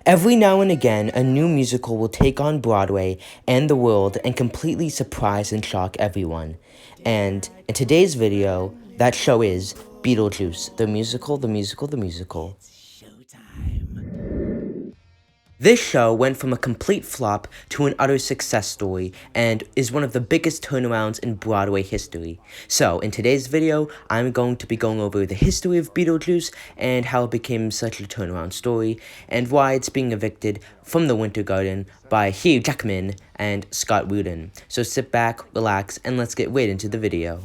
Every now and again, a new musical will take on Broadway and the world and completely surprise and shock everyone. And in today's video, that show is Beetlejuice, the musical, the musical, the musical. This show went from a complete flop to an utter success story and is one of the biggest turnarounds in Broadway history. So, in today's video, I'm going to be going over the history of Beetlejuice and how it became such a turnaround story and why it's being evicted from the Winter Garden by Hugh Jackman and Scott Rudin. So sit back, relax, and let's get right into the video.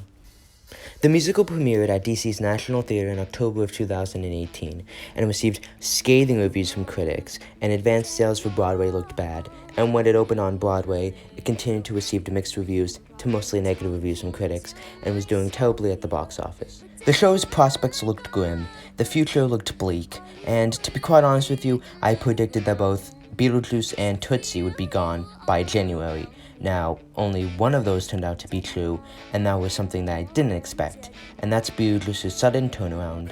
The musical premiered at DC's National Theatre in October of 2018 and received scathing reviews from critics, and advanced sales for Broadway looked bad, and when it opened on Broadway, it continued to receive mixed reviews to mostly negative reviews from critics, and was doing terribly at the box office. The show's prospects looked grim, the future looked bleak, and to be quite honest with you, I predicted that both Beetlejuice and Tootsie would be gone by January. Now, only one of those turned out to be true, and that was something that I didn't expect, and that's Beetlejuice's sudden turnaround.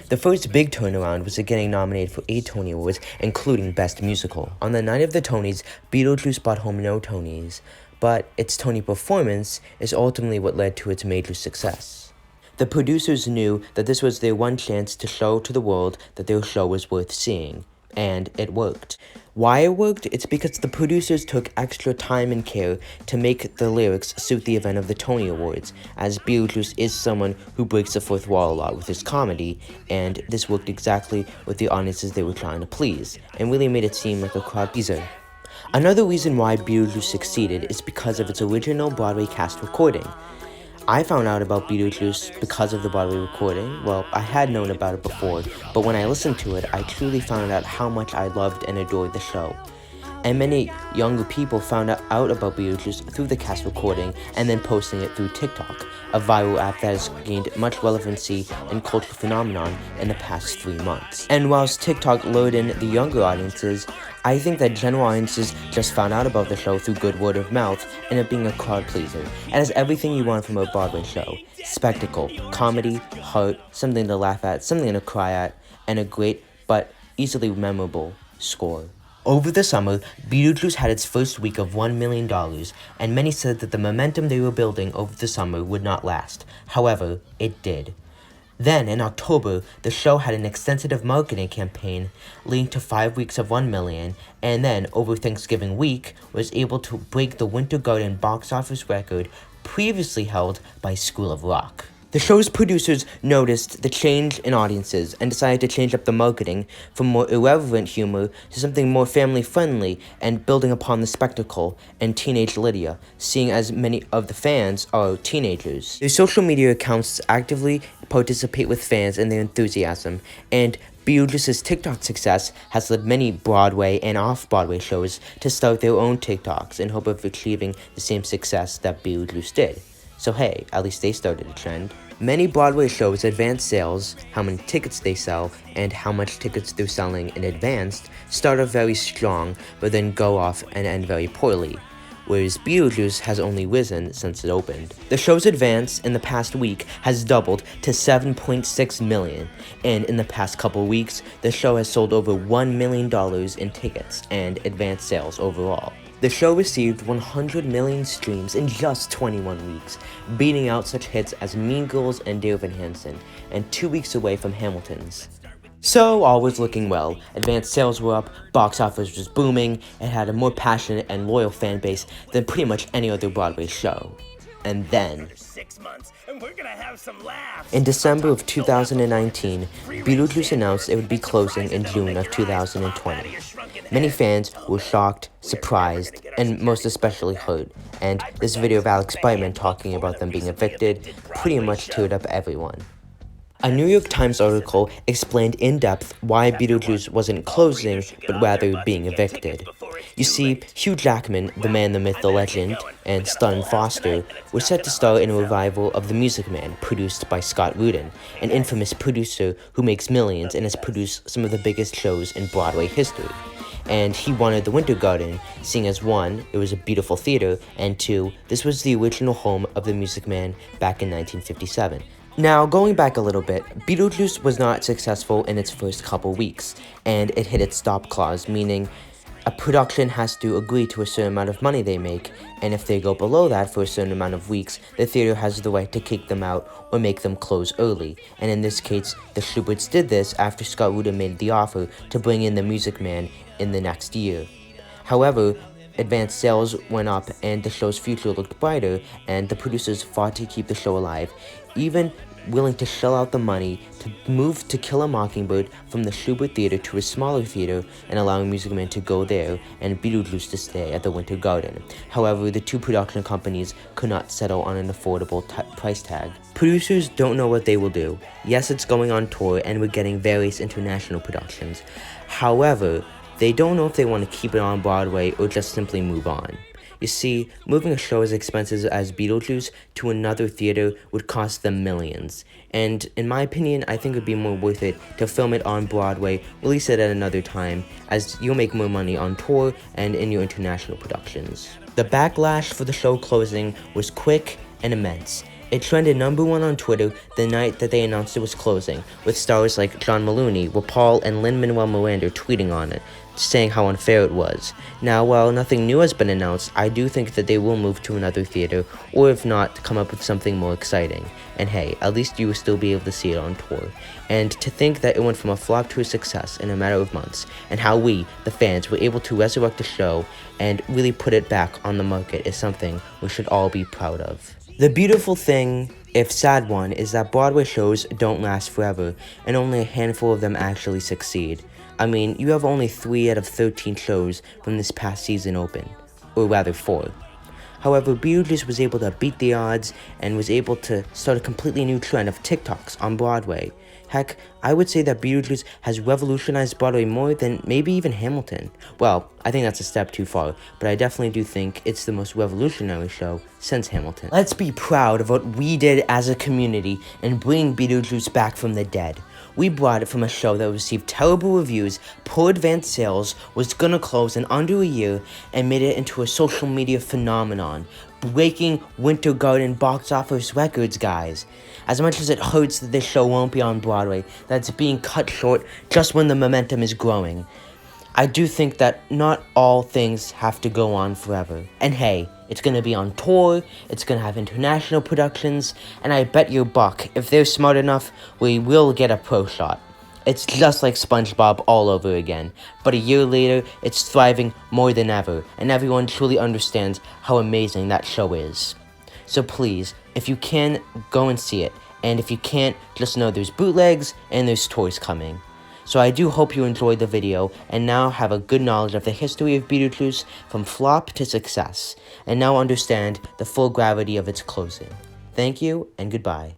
The first big turnaround was it getting nominated for 8 Tony Awards, including Best Musical. On the night of the Tonys, Beetlejuice brought home no Tonys, but its Tony performance is ultimately what led to its major success. The producers knew that this was their one chance to show to the world that their show was worth seeing, and it worked. Why it worked? It's because the producers took extra time and care to make the lyrics suit the event of the Tony Awards, as Beetlejuice is someone who breaks the fourth wall a lot with his comedy, and this worked exactly with the audiences they were trying to please, and really made it seem like a crowd pleaser. Another reason why Beetlejuice succeeded is because of its original Broadway cast recording. I found out about Beetlejuice because of the Broadway recording. Well, I had known about it before, but when I listened to it, I truly found out how much I loved and adored the show. And many younger people found out about Beetlejuice through the cast recording and then posting it through TikTok, a viral app that has gained much relevancy and cultural phenomenon in the past 3 months. And whilst TikTok lured in the younger audiences, I think that general audiences just found out about the show through good word of mouth and it being a crowd pleaser. It has everything you want from a Broadway show: spectacle, comedy, heart, something to laugh at, something to cry at, and a great but easily memorable score. Over the summer, Beetlejuice had its first week of $1 million, and many said that the momentum they were building over the summer would not last. However, it did. Then, in October, the show had an extensive marketing campaign leading to 5 weeks of $1 million, and then, over Thanksgiving week, was able to break the Winter Garden box office record previously held by School of Rock. The show's producers noticed the change in audiences and decided to change up the marketing from more irreverent humor to something more family-friendly and building upon the spectacle and teenage Lydia, seeing as many of the fans are teenagers. Their social media accounts actively participate with fans in their enthusiasm, and Beetlejuice's TikTok success has led many Broadway and off-Broadway shows to start their own TikToks in hope of achieving the same success that Beetlejuice did. So hey, at least they started a trend. Many Broadway shows advance sales, how many tickets they sell, and how much tickets they're selling in advance, start off very strong, but then go off and end very poorly, whereas Beetlejuice has only risen since it opened. The show's advance in the past week has doubled to 7.6 million, and in the past couple weeks, the show has sold over $1 million in tickets and advance sales overall. The show received 100 million streams in just 21 weeks, beating out such hits as Mean Girls and Dear Evan Hansen, and 2 weeks away from Hamilton's. So, all was looking well. Advanced sales were up, box office was booming, it had a more passionate and loyal fan base than pretty much any other Broadway show. And then, in December of 2019, Beetlejuice announced it would be closing in June of 2020. Many fans were shocked, surprised, and most especially hurt, and this video of Alex Brightman talking about them being evicted pretty much teared up everyone. A New York Times article explained in depth why Beetlejuice wasn't closing, but rather being evicted. You see, Hugh Jackman, the man, the myth, the legend, and Stunning Foster were set to star in a revival of The Music Man, produced by Scott Rudin, an infamous producer who makes millions and has produced some of the biggest shows in Broadway history. And he wanted the Winter Garden, seeing as 1, it was a beautiful theater, and 2, this was the original home of the Music Man back in 1957. Now, going back a little bit, Beetlejuice was not successful in its first couple weeks, and it hit its stop clause, meaning a production has to agree to a certain amount of money they make, and if they go below that for a certain amount of weeks, the theater has the right to kick them out or make them close early. And in this case, the Schuberts did this after Scott Rudin made the offer to bring in the Music Man in the next year. However, advanced sales went up and the show's future looked brighter, and the producers fought to keep the show alive, even willing to shell out the money to move To Kill a Mockingbird from the Schubert Theater to a smaller theater and allowing Music Man to go there and Beetlejuice to stay at the Winter Garden. However, the two production companies could not settle on an affordable price tag. Producers don't know what they will do. Yes, it's going on tour and we're getting various international productions. However, they don't know if they want to keep it on Broadway or just simply move on. You see, moving a show as expensive as Beetlejuice to another theater would cost them millions. And in my opinion, I think it would be more worth it to film it on Broadway, release it at another time, as you'll make more money on tour and in your international productions. The backlash for the show closing was quick and immense. It trended #1 on Twitter the night that they announced it was closing, with stars like John Mulaney, RuPaul, and Lin-Manuel Miranda tweeting on it, saying how unfair it was. Now, while nothing new has been announced, I do think that they will move to another theater, or if not, come up with something more exciting. And hey, at least you will still be able to see it on tour. And to think that it went from a flop to a success in a matter of months, and how we, the fans, were able to resurrect the show and really put it back on the market is something we should all be proud of. The beautiful thing, if sad one, is that Broadway shows don't last forever, and only a handful of them actually succeed. I mean, you have only 3 out of 13 shows from this past season open, or rather 4. However, Beetlejuice was able to beat the odds and was able to start a completely new trend of TikToks on Broadway. Heck, I would say that Beetlejuice has revolutionized Broadway more than maybe even Hamilton. Well, I think that's a step too far, but I definitely do think it's the most revolutionary show since Hamilton. Let's be proud of what we did as a community in bringing Beetlejuice back from the dead. We brought it from a show that received terrible reviews, poor advanced sales, was gonna close in under a year, and made it into a social media phenomenon, breaking Winter Garden box office records, guys. As much as it hurts that this show won't be on Broadway, that it's being cut short just when the momentum is growing, I do think that not all things have to go on forever. And hey, it's gonna be on tour, it's gonna have international productions, and I bet your buck, if they're smart enough, we will get a pro shot. It's just like SpongeBob all over again, but a year later, it's thriving more than ever, and everyone truly understands how amazing that show is. So please, if you can, go and see it, and if you can't, just know there's bootlegs and there's tours coming. So I do hope you enjoyed the video, and now have a good knowledge of the history of Beetlejuice from flop to success, and now understand the full gravity of its closing. Thank you, and goodbye.